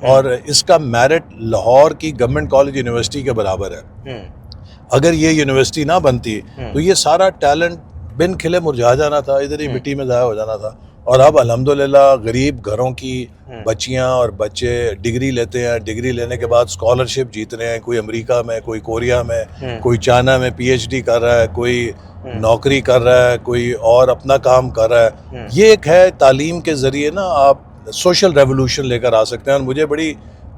اور اس کا میرٹ لاہور کی گورنمنٹ کالج یونیورسٹی کے برابر ہے. اگر یہ یونیورسٹی نہ بنتی تو یہ سارا ٹیلنٹ بن کھلے مرجھا جانا تھا, ادھر ہی مٹی میں ضائع ہو جانا تھا. اور اب الحمدللہ غریب گھروں کی بچیاں اور بچے ڈگری لیتے ہیں, ڈگری لینے کے بعد اسکالرشپ جیت رہے ہیں, کوئی امریکہ میں, کوئی کوریا میں, کوئی چائنا میں پی ایچ ڈی کر رہا ہے, کوئی نوکری کر رہا ہے, کوئی اور اپنا کام کر رہا ہے. یہ ایک ہے تعلیم کے ذریعے نا آپ سوشل ریولوشن لے کر آ سکتے ہیں. اور مجھے بڑی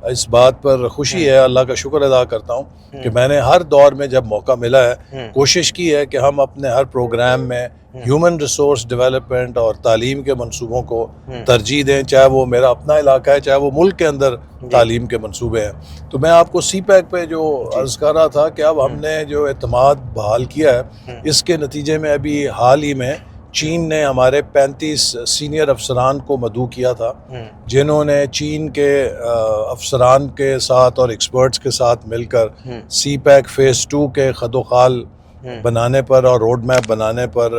اس بات پر خوشی ہے, اللہ کا شکر ادا کرتا ہوں کہ میں نے ہر دور میں جب موقع ملا ہے کوشش کی ہے کہ ہم اپنے ہر پروگرام میں ہیومن ریسورس ڈیولپمنٹ اور تعلیم کے منصوبوں کو ترجیح دیں, چاہے وہ میرا اپنا علاقہ ہے, چاہے وہ ملک کے اندر تعلیم کے منصوبے ہیں. تو میں آپ کو سی پیک پہ جو عرض کر رہا تھا کہ اب ہم نے جو اعتماد بحال کیا ہے, اس کے نتیجے میں ابھی حال ہی میں چین نے ہمارے 35 سینئر افسران کو مدعو کیا تھا, جنہوں نے چین کے افسران کے ساتھ اور ایکسپرٹس کے ساتھ مل کر سی پیک فیز 2 کے خد و خال بنانے پر اور روڈ میپ بنانے پر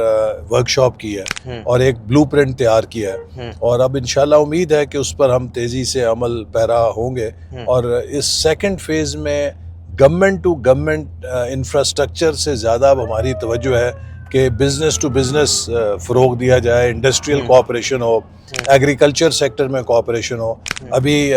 ورکشاپ کی ہے اور ایک بلو پرنٹ تیار کیا ہے. اور اب انشاءاللہ امید ہے کہ اس پر ہم تیزی سے عمل پیرا ہوں گے. اور اس سیکنڈ فیز میں گورنمنٹ ٹو گورنمنٹ انفراسٹرکچر سے زیادہ اب ہماری توجہ ہے کہ بزنس ٹو بزنس فروغ دیا جائے, انڈسٹریل کوآپریشن ہو, ایگریکلچر سیکٹر میں کوآپریشن ہو. ابھی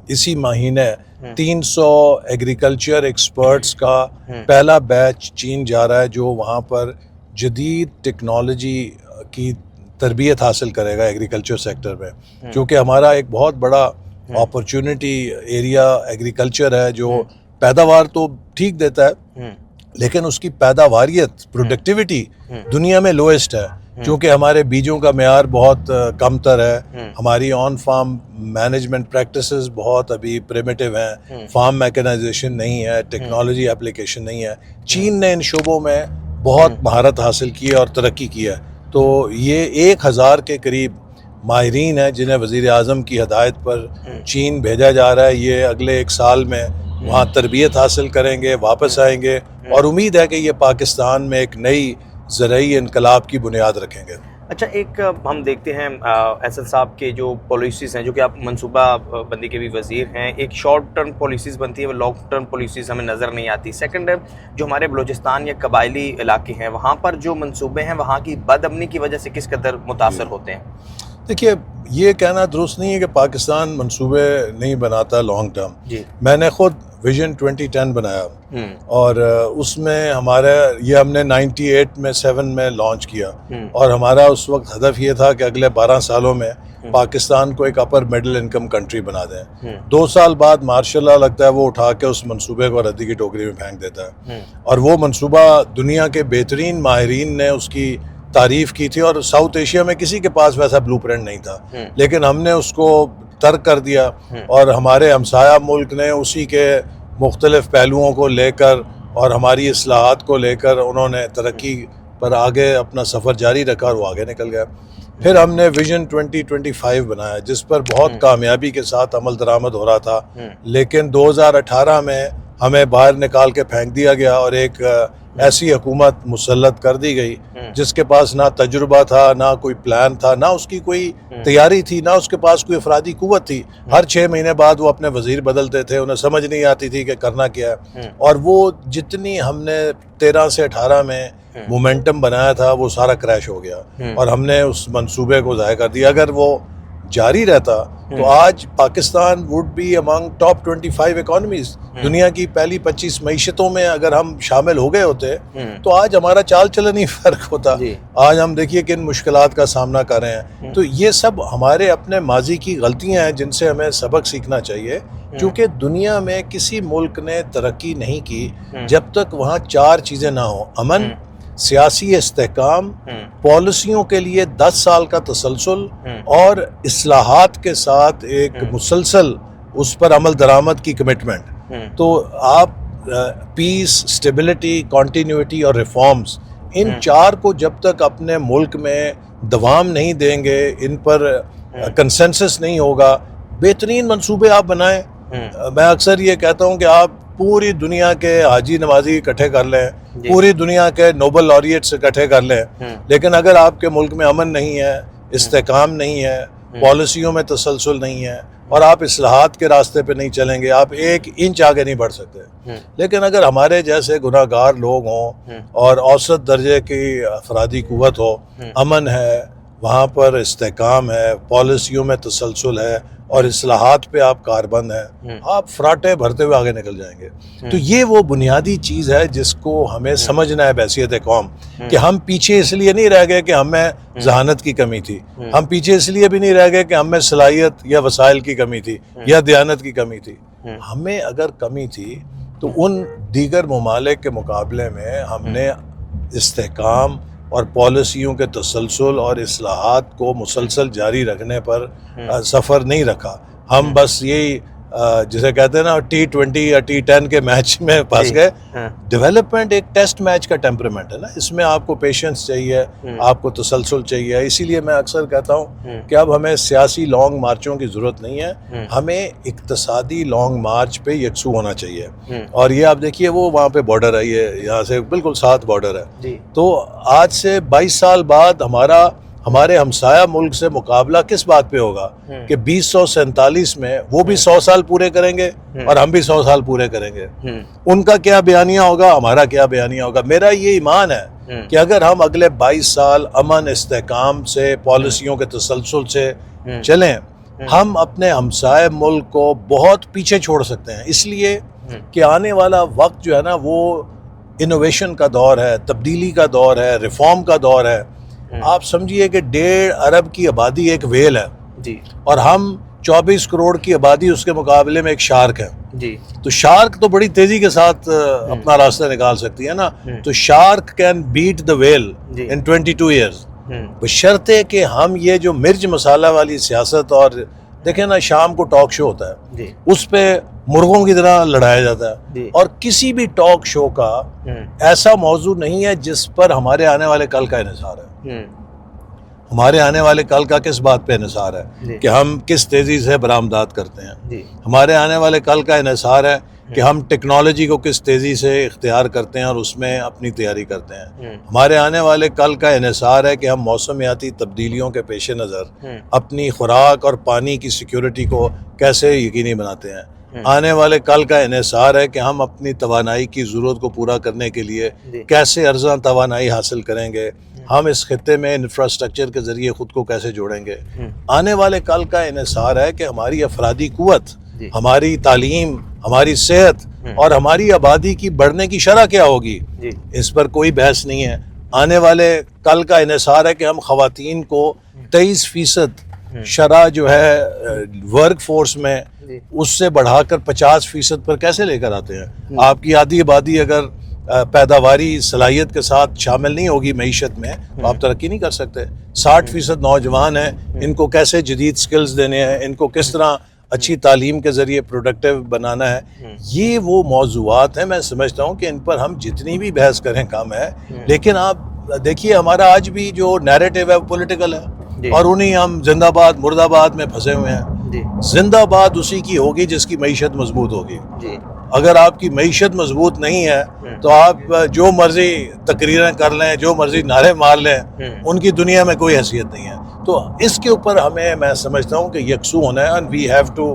اسی مہینے 300 ایگریکلچر ایکسپرٹس کا پہلا بیچ چین جا رہا ہے, جو وہاں پر جدید ٹیکنالوجی کی تربیت حاصل کرے گا ایگریکلچر سیکٹر میں, کیونکہ ہمارا ایک بہت بڑا اپرچونٹی ایریا ایگریکلچر ہے, جو پیداوار تو ٹھیک دیتا ہے لیکن اس کی پیداواریت پروڈکٹیوٹی دنیا میں لوئسٹ ہے, کیونکہ ہمارے بیجوں کا معیار بہت کم تر ہے, ہماری آن فارم مینجمنٹ پریکٹسز بہت ابھی پریمیٹیو ہیں, فارم میکنائزیشن نہیں ہے, ٹیکنالوجی اپلیکیشن نہیں ہے. چین نے ان شعبوں میں بہت مہارت حاصل کی ہے اور ترقی کی ہے. تو یہ 1000 کے قریب ماہرین ہیں جنہیں وزیر اعظم کی ہدایت پر چین بھیجا جا رہا ہے. یہ اگلے 1 سال میں وہاں تربیت حاصل کریں گے, واپس آئیں گے, اور امید ہے کہ یہ پاکستان میں ایک نئی زرعی انقلاب کی بنیاد رکھیں گے. اچھا, ایک ہم دیکھتے ہیں ایسد صاحب کے جو پالیسیز ہیں, جو کہ آپ منصوبہ بندی کے بھی وزیر ہیں, ایک شارٹ ٹرم پالیسیز بنتی ہے, وہ لانگ ٹرم پالیسیز ہمیں نظر نہیں آتی. سیکنڈ ہے جو ہمارے بلوچستان یا قبائلی علاقے ہیں, وہاں پر جو منصوبے ہیں وہاں کی بد امنی کی وجہ سے کس قدر متاثر ہوتے ہیں. دیکھیے, یہ کہنا درست نہیں ہے کہ پاکستان منصوبے نہیں بناتا لانگ ٹرم. میں نے خود ویژن 2010 بنایا اور اس میں ہمارا یہ ہم نے 98 میں 7 میں لانچ کیا, اور ہمارا اس وقت ہدف یہ تھا کہ اگلے 12 سالوں میں پاکستان کو ایک اپر مڈل انکم کنٹری بنا دیں. 2 سال بعد ماشاء اللہ لگتا ہے وہ اٹھا کے اس منصوبے کو ردی کی ٹوکری میں پھینک دیتا ہے, اور وہ منصوبہ دنیا کے بہترین ماہرین نے اس کی تعریف کی تھی, اور ساؤتھ ایشیا میں کسی کے پاس ویسا بلو پرنٹ نہیں تھا, لیکن ہم نے اس کو ترک کر دیا, اور ہمارے ہمسایہ ملک نے اسی کے مختلف پہلوؤں کو لے کر اور ہماری اصلاحات کو لے کر انہوں نے ترقی پر آگے اپنا سفر جاری رکھا اور وہ آگے نکل گیا. پھر ہم نے ویژن 2025 بنایا, جس پر بہت کامیابی کے ساتھ عمل درآمد ہو رہا تھا, لیکن 2018 میں ہمیں باہر نکال کے پھینک دیا گیا, اور ایک ایسی حکومت مسلط کر دی گئی جس کے پاس نہ تجربہ تھا, نہ کوئی پلان تھا, نہ اس کی کوئی تیاری تھی, نہ اس کے پاس کوئی افرادی قوت تھی. ہر 6 مہینے بعد وہ اپنے وزیر بدلتے تھے, انہیں سمجھ نہیں آتی تھی کہ کرنا کیا ہے. اور وہ جتنی ہم نے 13 سے 18 میں مومنٹم بنایا تھا وہ سارا کریش ہو گیا, اور ہم نے اس منصوبے کو ضائع کر دیا. اگر وہ جاری رہتا تو آج Pakistan would be among top 25 economies. دنیا کی پہلی 25 معیشتوں میں اگر ہم شامل ہو گئے ہوتے تو آج ہمارا چال چلن ہی فرق ہوتا. آج ہم دیکھیے کن مشکلات کا سامنا کر رہے ہیں. تو یہ سب ہمارے اپنے ماضی کی غلطیاں ہیں جن سے ہمیں سبق سیکھنا چاہیے, کیونکہ دنیا میں کسی ملک نے ترقی نہیں کی جب تک وہاں 4 چیزیں نہ ہوں: امن, سیاسی استحکام, پالیسیوں کے لیے 10 سال کا تسلسل, اور اصلاحات کے ساتھ ایک مسلسل اس پر عمل درآمد کی کمٹمنٹ. تو آپ پیس, سٹیبلٹی, کنٹینیوٹی اور ریفارمز, ان 4 کو جب تک اپنے ملک میں دوام نہیں دیں گے, ان پر کنسنسس نہیں ہوگا, بہترین منصوبے آپ بنائیں. میں اکثر یہ کہتا ہوں کہ آپ پوری دنیا کے حاجی نمازی اکٹھے کر لیں, پوری دنیا کے نوبل لاریٹس اکٹھے کر لیں, لیکن اگر آپ کے ملک میں امن نہیں ہے, استحکام نہیں ہے, پالیسیوں میں تسلسل نہیں ہے, اور آپ اصلاحات کے راستے پہ نہیں چلیں گے آپ ایک انچ آگے نہیں بڑھ سکتے. لیکن اگر ہمارے جیسے گناہ گار لوگ ہوں اور اوسط درجے کی افرادی قوت ہو, امن ہے, وہاں پر استحکام ہے, پالیسیوں میں تسلسل ہے اور اصلاحات پہ آپ کاربند ہیں, آپ فراٹے بھرتے ہوئے آگے نکل جائیں گے. تو یہ وہ بنیادی چیز ہے جس کو ہمیں سمجھنا ہے بحیثیت قوم, کہ ہم پیچھے اس لیے نہیں رہ گئے کہ ہمیں ذہانت کی کمی تھی, ہم پیچھے اس لیے بھی نہیں رہ گئے کہ ہمیں صلاحیت یا وسائل کی کمی تھی یا دیانت کی کمی تھی. ہمیں اگر کمی تھی تو ان دیگر ممالک کے مقابلے میں ہم نے استحکام اور پالیسیوں کے تسلسل اور اصلاحات کو مسلسل جاری رکھنے پر سفر نہیں رکھا. ہم بس یہی جسے کہتے ہیں نا T20 یا T10 کے میچ میں پھنس گئے. ڈیولپمنٹ ایک ٹیسٹ میچ کا ٹیمپرامنٹ ہے نا, اس میں آپ کو پیشنس چاہیے, آپ کو تسلسل چاہیے. اسی لیے میں اکثر کہتا ہوں کہ اب ہمیں سیاسی لانگ مارچوں کی ضرورت نہیں ہے, ہمیں اقتصادی لانگ مارچ پہ یکسو ہونا چاہیے. اور یہ آپ دیکھیے وہ وہاں پہ بارڈر ہے, یہ یہاں سے بالکل ساتھ بارڈر ہے. تو آج سے 22 سال بعد ہمارے ہمسایہ ملک سے مقابلہ کس بات پہ ہوگا کہ 2047 میں وہ بھی 100 سال پورے کریں گے اور ہم بھی 100 سال پورے کریں گے. ان کا کیا بیانیہ ہوگا, ہمارا کیا بیانیہ ہوگا. میرا یہ ایمان ہے کہ اگر ہم اگلے 22 سال امن استحکام سے, پالیسیوں کے تسلسل سے چلیں, ہم اپنے ہمسایہ ملک کو بہت پیچھے چھوڑ سکتے ہیں. اس لیے کہ آنے والا وقت جو ہے نا وہ انوویشن کا دور ہے, تبدیلی کا دور ہے, ریفارم کا دور ہے. آپ سمجھیے کہ 1.5 ارب کی آبادی ایک ویل ہے اور ہم 24 کروڑ کی آبادی اس کے مقابلے میں ایک شارک ہے. تو شارک تو بڑی تیزی کے ساتھ اپنا راستہ نکال سکتی ہے نا. تو shark can beat the whale in 22 years, بشرطے کہ ہم یہ جو مرچ مسالہ والی سیاست, اور دیکھیں نا شام کو ٹاک شو ہوتا ہے, اس پہ مرغوں کی طرح لڑایا جاتا ہے, اور کسی بھی ٹاک شو کا ایسا موضوع نہیں ہے جس پر ہمارے آنے والے کل کا انحصار ہے. ہمارے آنے والے کل کا کس بات پہ انحصار ہے کہ ہم کس تیزی سے برآمدات کرتے ہیں. ہمارے آنے والے کل کا انحصار ہے کہ ہم ٹیکنالوجی کو کس تیزی سے اختیار کرتے ہیں اور اس میں اپنی تیاری کرتے ہیں. ہمارے آنے والے کل کا انحصار ہے کہ ہم موسمیاتی تبدیلیوں کے پیش نظر اپنی خوراک اور پانی کی سیکیورٹی کو کیسے یقینی بناتے ہیں. آنے والے کل کا انحصار ہے کہ ہم اپنی توانائی کی ضرورت کو پورا کرنے کے لیے کیسے ارزاں توانائی حاصل کریں گے, ہم اس خطے میں انفراسٹرکچر کے ذریعے خود کو کیسے جوڑیں گے. آنے والے کل کا انحصار ہے کہ ہماری افرادی قوت, ہماری تعلیم, ہماری صحت اور ہماری آبادی کی بڑھنے کی شرح کیا ہوگی. اس پر کوئی بحث نہیں ہے. آنے والے کل کا انحصار ہے کہ ہم خواتین کو 23% شرح جو ہے ورک فورس میں اس سے بڑھا کر 50% پر کیسے لے کر آتے ہیں. آپ کی آدھی آبادی اگر پیداواری صلاحیت کے ساتھ شامل نہیں ہوگی معیشت میں تو آپ ترقی نہیں کر سکتے. 60% نوجوان ہیں, ان کو کیسے جدید سکلز دینے ہیں, ان کو کس طرح اچھی تعلیم کے ذریعے پروڈکٹیو بنانا ہے. یہ وہ موضوعات ہیں, میں سمجھتا ہوں کہ ان پر ہم جتنی بھی بحث کریں کم ہے. لیکن آپ دیکھیے ہمارا آج بھی جو نیریٹو ہے وہ پولیٹیکل ہے, اور انہیں ہم زندہ باد مرد آباد میں پھنسے ہوئے ہیں. زندہ باد اسی کی ہوگی جس کی معیشت مضبوط ہوگی. اگر آپ کی معیشت مضبوط نہیں ہے تو آپ جو مرضی تقریریں کر لیں, جو مرضی نعرے مار لیں, ان کی دنیا میں کوئی حیثیت نہیں ہے. تو اس کے اوپر ہمیں, میں سمجھتا ہوں کہ یکسو ہونا ہے. and we have to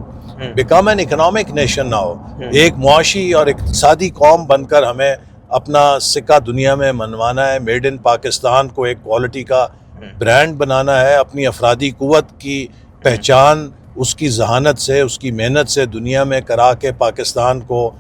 become an economic nation now. ایک معاشی اور اقتصادی قوم بن کر ہمیں اپنا سکہ دنیا میں منوانا ہے. میڈ ان پاکستان کو ایک کوالٹی کا برانڈ بنانا ہے. اپنی افرادی قوت کی پہچان اس کی ذہانت سے, اس کی محنت سے دنیا میں کرا کے پاکستان کو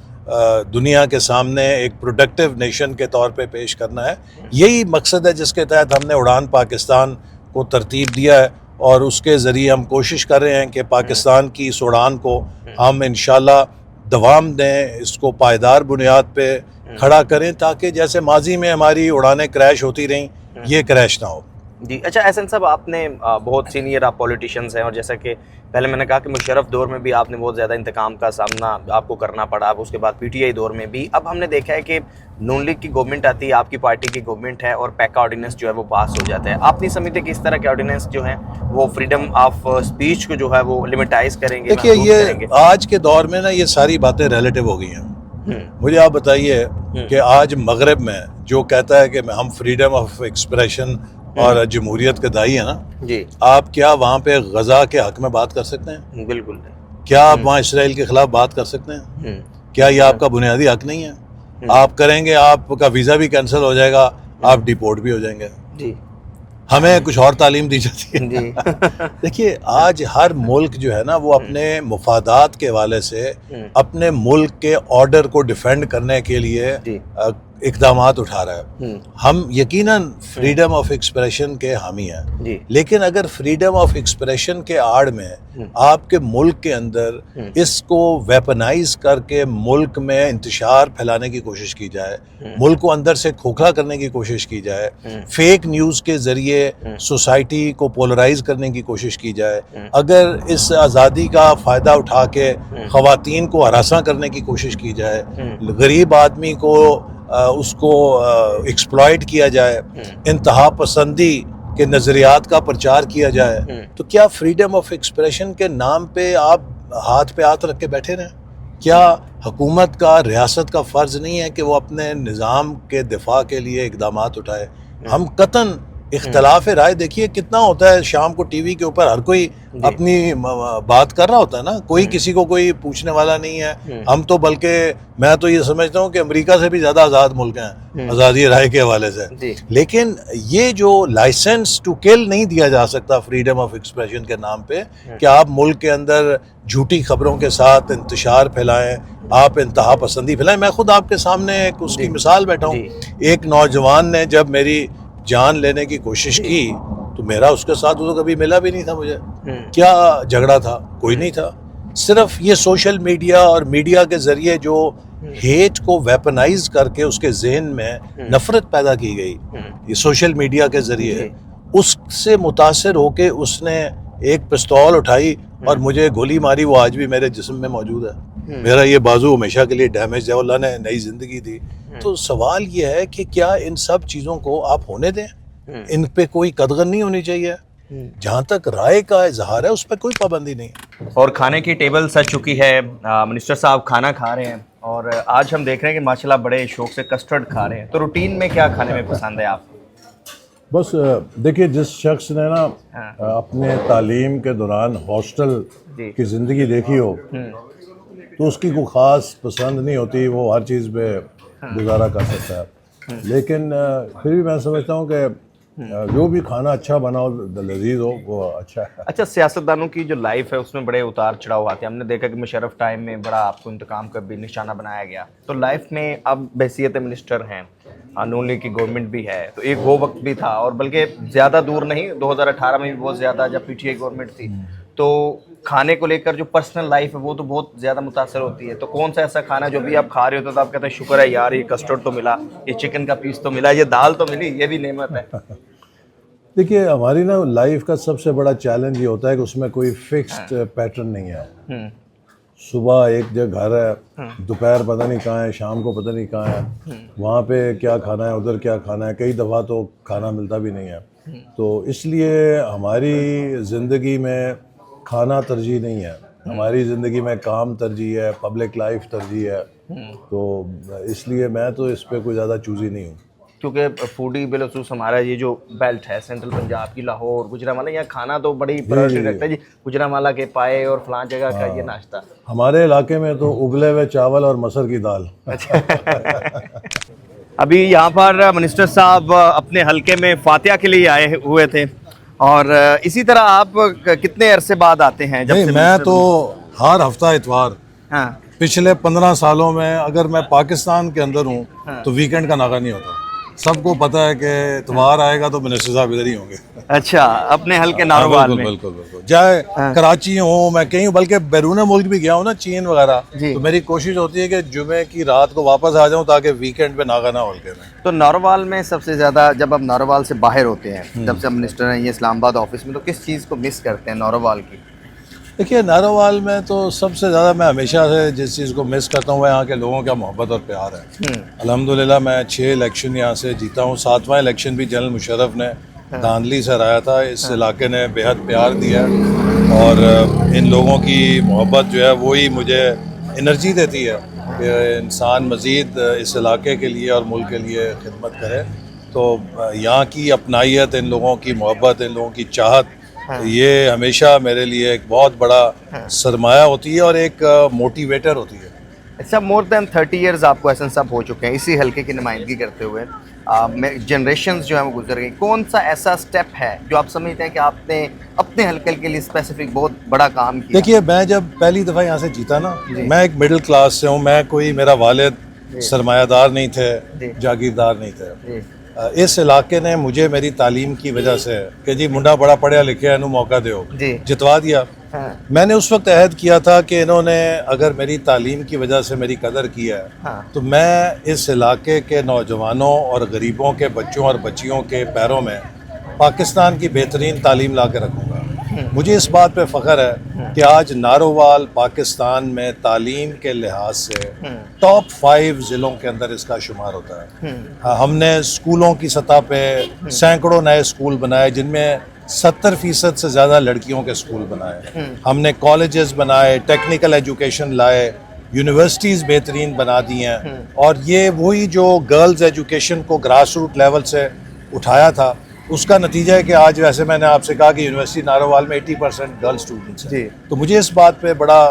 دنیا کے سامنے ایک پروڈکٹیو نیشن کے طور پہ پیش کرنا ہے. یہی مقصد ہے جس کے تحت ہم نے اڑان پاکستان کو ترتیب دیا ہے, اور اس کے ذریعے ہم کوشش کر رہے ہیں کہ پاکستان کی اس اڑان کو ہم انشاءاللہ دوام دیں, اس کو پائیدار بنیاد پہ کھڑا کریں, تاکہ جیسے ماضی میں ہماری اڑانیں کریش ہوتی رہیں یہ کریش نہ ہو. جی اچھا احسن صاحب, آپ نے بہت سینئر آپ پولیٹیشینز ہیں, اور جیسا کہ پہلے میں نے کہا کہ مشرف دور میں بھی آپ نے بہت زیادہ انتقام کا سامنا آپ کو کرنا پڑا, اب اس کے بعد پی ٹی آئی دور میں بھی. اب ہم نے دیکھا ہے کہ نون لیگ کی گورنمنٹ آتی ہے, آپ کی پارٹی کی گورنمنٹ ہے, اور پیک کا آرڈیننس جو ہے وہ پاس ہو جاتا ہے. آپ نہیں سمجھتے کہ اس طرح کے آرڈیننس جو ہیں وہ فریڈم آف اسپیچ کو جو ہے وہ لمیٹائز کریں گے؟ دیکھیے یہ آج کے دور میں نا یہ ساری باتیں ریلیٹیو ہو گئی ہیں. مجھے آپ بتائیے کہ آج مغرب میں جو کہتا ہے کہ ہم فریڈم آف ایکسپریشن اور جمہوریت کے دائی ہیں نا, جی, آپ کیا وہاں پہ غزہ کے حق میں بات کر سکتے ہیں؟ بالکل نہیں. کیا آپ وہاں اسرائیل کے خلاف بات کر سکتے ہیں؟ کیا یہ آپ کا بنیادی حق نہیں ہے؟ آپ کریں گے آپ کا ویزا بھی کینسل ہو جائے گا، آپ ڈیپورٹ بھی ہو جائیں گے. جی ہمیں کچھ اور تعلیم دی جاتی ہے. دیکھیے آج ہر ملک جو ہے نا وہ اپنے مفادات کے حوالے سے اپنے ملک کے آرڈر کو ڈیفینڈ کرنے کے لیے اقدامات اٹھا رہا ہے. ہم یقیناً فریڈم آف ایکسپریشن کے حامی ہیں، لیکن اگر فریڈم آف ایکسپریشن کے آڑ میں آپ کے ملک کے اندر اس کو ویپنائز کر کے ملک میں انتشار پھیلانے کی کوشش کی جائے، ملک کو اندر سے کھوکھلا کرنے کی کوشش کی جائے، فیک نیوز کے ذریعے سوسائٹی کو پولرائز کرنے کی کوشش کی جائے، اگر اس آزادی کا فائدہ اٹھا کے خواتین کو ہراساں کرنے کی کوشش کی جائے، غریب آدمی کو اس کو ایکسپلائٹ کیا جائے، انتہا پسندی کے نظریات کا پرچار کیا جائے، تو کیا فریڈم آف ایکسپریشن کے نام پہ آپ ہاتھ پہ ہاتھ رکھ کے بیٹھے رہیں؟ کیا حکومت کا، ریاست کا فرض نہیں ہے کہ وہ اپنے نظام کے دفاع کے لیے اقدامات اٹھائے؟ ہم قطعاً اختلاف رائے دیکھیے کتنا ہوتا ہے، شام کو ٹی وی کے اوپر ہر کوئی اپنی بات کر رہا ہوتا ہے نا، کوئی کسی کو کوئی پوچھنے والا نہیں ہے. ہم تو بلکہ میں تو یہ سمجھتا ہوں کہ امریکہ سے بھی زیادہ آزاد ملک ہیں آزادی رائے کے حوالے سے. لیکن یہ جو لائسنس ٹو کل نہیں دیا جا سکتا فریڈم آف ایکسپریشن کے نام پہ کہ آپ ملک کے اندر جھوٹی خبروں کے ساتھ انتشار پھیلائیں، آپ انتہا پسندی پھیلائیں. میں خود آپ کے سامنے ایک اس کی مثال بیٹھا ہوں. ایک نوجوان نے جب میری جان لینے کی کوشش کی تو میرا اس کے ساتھ تو کبھی ملا بھی نہیں تھا. مجھے کیا جھگڑا تھا؟ کوئی نہیں تھا. صرف یہ سوشل میڈیا اور میڈیا کے ذریعے جو ہیٹ کو ویپنائز کر کے اس کے ذہن میں نفرت پیدا کی گئی، یہ سوشل میڈیا کے ذریعے، اس سے متاثر ہو کے اس نے ایک پستول اٹھائی اور مجھے گولی ماری. وہ آج بھی میرے جسم میں موجود ہے. میرا یہ بازو ہمیشہ کے لیے ڈیمیج ہے. اللہ نے نئی زندگی دی. تو سوال یہ ہے کہ کیا ان سب چیزوں کو آپ ہونے دیں؟ ان پہ کوئی قدغن نہیں ہونی چاہیے. جہاں تک رائے کا اظہار ہے اس پہ کوئی پابندی نہیں. اور کھانے کی ٹیبل سج چکی ہے، منسٹر صاحب کھانا کھا رہے ہیں اور آج ہم دیکھ رہے ہیں کہ ماشاءاللہ بڑے شوق سے کسٹرڈ کھا رہے ہیں. تو روٹین میں کیا کھانے میں پسند ہے آپ؟ بس دیکھیے جس شخص نے نا اپنے تعلیم کے دوران ہاسٹل کی زندگی دیکھی ہو تو اس کی کوئی خاص پسند نہیں ہوتی، وہ ہر چیز پہ گزارا کر سکتا ہے. لیکن پھر بھی میں سمجھتا ہوں کہ جو بھی کھانا اچھا بنا ہو، لذیذ ہو، وہ اچھا ہے. اچھا، سیاستدانوں کی جو لائف ہے اس میں بڑے اتار چڑھاؤ آتے ہیں. ہم نے دیکھا کہ مشرف ٹائم میں بڑا آپ کو انتقام کا بھی نشانہ بنایا گیا. تو لائف میں اب بحیثیت منسٹر ہیں، نون لیگ کی گورنمنٹ بھی ہے، تو ایک وہ وقت بھی تھا اور بلکہ زیادہ دور نہیں، 2018 میں بھی بہت زیادہ جب پی ٹی آئی گورنمنٹ تھی، تو کھانے کو لے کر جو پرسنل لائف ہے وہ تو بہت زیادہ متاثر ہوتی ہے. تو کون سا ایسا کھانا جو بھی آپ کھا رہے ہوتے تو آپ کہتے ہیں شکر ہے یار یہ کسٹرڈ تو ملا، یہ چکن کا پیس تو ملا، یہ دال تو ملی، یہ بھی نعمت ہے. دیکھیے ہماری نا لائف کا سب سے بڑا چیلنج یہ ہوتا ہے کہ اس میں کوئی فکسڈ پیٹرن نہیں ہے. صبح ایک جگہ گھر ہے، دوپہر پتہ نہیں کہاں ہے، شام کو پتہ نہیں کہاں ہے، وہاں پہ کیا کھانا ہے، ادھر کیا کھانا ہے. کئی دفعہ تو کھانا ملتا بھی نہیں ہے. تو اس لیے ہماری زندگی میں کھانا ترجیح نہیں ہے، ہماری زندگی میں کام ترجیح ہے، پبلک لائف ترجیح ہے. تو اس لیے میں تو اس پہ کوئی زیادہ چوزی نہیں ہوں. کیونکہ فوڈی بالخصوص ہمارا یہ جو بیلٹ ہے سینٹرل پنجاب کی، لاہور، گجرانوالہ، یہاں کھانا تو بڑی پرائورٹی رکھتا ہے جی. گجرانوالہ کے پائے اور فلاں جگہ کا یہ ناشتہ. ہمارے علاقے میں تو ابلے ہوئے چاول اور مسر کی دال. ابھی یہاں پر منسٹر صاحب اپنے حلقے میں فاتحہ کے لیے آئے ہوئے تھے، اور اسی طرح آپ کتنے عرصے بعد آتے ہیں؟ جب سے میں تو ہر ہفتہ اتوار پچھلے 15 سالوں میں اگر میں پاکستان کے اندر ہوں تو ویکینڈ کا ناغہ نہیں ہوتا. سب کو پتہ ہے کہ اتوار آئے گا تو منسٹر صاحب ادھر ہی ہوں گے. اچھا، اپنے حلقے ناروال میں؟ بالکل بالکل. چاہے کراچی ہوں، میں کہیں بلکہ بیرون ملک بھی گیا ہوں نا، چین وغیرہ، تو میری کوشش ہوتی ہے کہ جمعے کی رات کو واپس آ جاؤں تاکہ ویکینڈ پہ ناغہ نہ ہو حلقے میں. تو ناروال میں سب سے زیادہ جب آپ ناروال سے باہر ہوتے ہیں، جب سے آپ منسٹر ہیں یہ اسلام آباد آفس میں، تو کس چیز کو مس کرتے ہیں ناروال کی؟ دیکھیے ناروال میں تو سب سے زیادہ میں ہمیشہ سے جس چیز کو مس کرتا ہوں وہ یہاں کے لوگوں کا محبت اور پیار ہے. الحمدللہ میں 6 الیکشن یہاں سے جیتا ہوں. 7واں الیکشن بھی جنرل مشرف نے دھاندلی سے ہرایا تھا. اس علاقے نے بہت پیار دیا اور ان لوگوں کی محبت جو ہے وہی مجھے انرجی دیتی ہے کہ انسان مزید اس علاقے کے لیے اور ملک کے لیے خدمت کرے. تو یہاں کی اپنائیت، ان لوگوں کی محبت، ان لوگوں کی چاہت یہ ہمیشہ میرے لیے ایک بہت بڑا سرمایہ ہوتی ہے اور ایک موٹیویٹر ہوتی ہے. اچھا، مور دین 30 ایئرز آپ کو احسن صاحب ہو چکے ہیں اسی حلقے کی نمائندگی کرتے ہوئے. جنریشنز جو ہیں وہ گزر گئی. کون سا ایسا سٹیپ ہے جو آپ سمجھتے ہیں کہ آپ نے اپنے حلقے کے لیے اسپیسیفک بہت بڑا کام کیا؟ دیکھیے، میں جب پہلی دفعہ یہاں سے جیتا نا، میں ایک مڈل کلاس سے ہوں. میں کوئی، میرا والد سرمایہ دار نہیں تھے، جاگیردار نہیں تھے. اس علاقے نے مجھے میری تعلیم کی وجہ سے کہ جی منڈا بڑا پڑھیا لکھیا انہوں موقع دیو، جتوا دیا. میں نے اس وقت عہد کیا تھا کہ انہوں نے اگر میری تعلیم کی وجہ سے میری قدر کی ہے تو میں اس علاقے کے نوجوانوں اور غریبوں کے بچوں اور بچیوں کے پیروں میں پاکستان کی بہترین تعلیم لا کے رکھوں گا. مجھے اس بات پہ فخر ہے کہ آج نارووال پاکستان میں تعلیم کے لحاظ سے ٹاپ 5 ضلعوں کے اندر اس کا شمار ہوتا ہے. ہم نے اسکولوں کی سطح پہ سینکڑوں نئے اسکول بنائے جن میں 70% سے زیادہ لڑکیوں کے اسکول بنائے. ہم نے کالجز بنائے، ٹیکنیکل ایجوکیشن لائے، یونیورسٹیز بہترین بنا دی ہیں. اور یہ وہی جو گرلز ایجوکیشن کو گراس روٹ لیول سے اٹھایا تھا اس کا نتیجہ ہے کہ آج، ویسے میں نے آپ سے کہا کہ یونیورسٹی نارووال میں 80% گرل اسٹوڈنٹس ہیں. تو مجھے اس بات پہ بڑا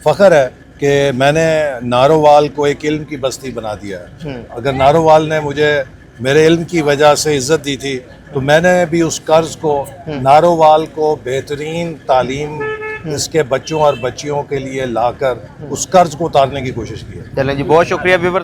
فخر ہے کہ میں نے نارووال کو ایک علم کی بستی بنا دیا ہے. اگر نارووال نے مجھے میرے علم کی وجہ سے عزت دی تھی تو میں نے بھی اس قرض کو، نارووال کو بہترین تعلیم اس کے بچوں اور بچیوں کے لیے لا کر اس قرض کو اتارنے کی کوشش کی ہے. چلیں جی، بہت شکریہ. ویور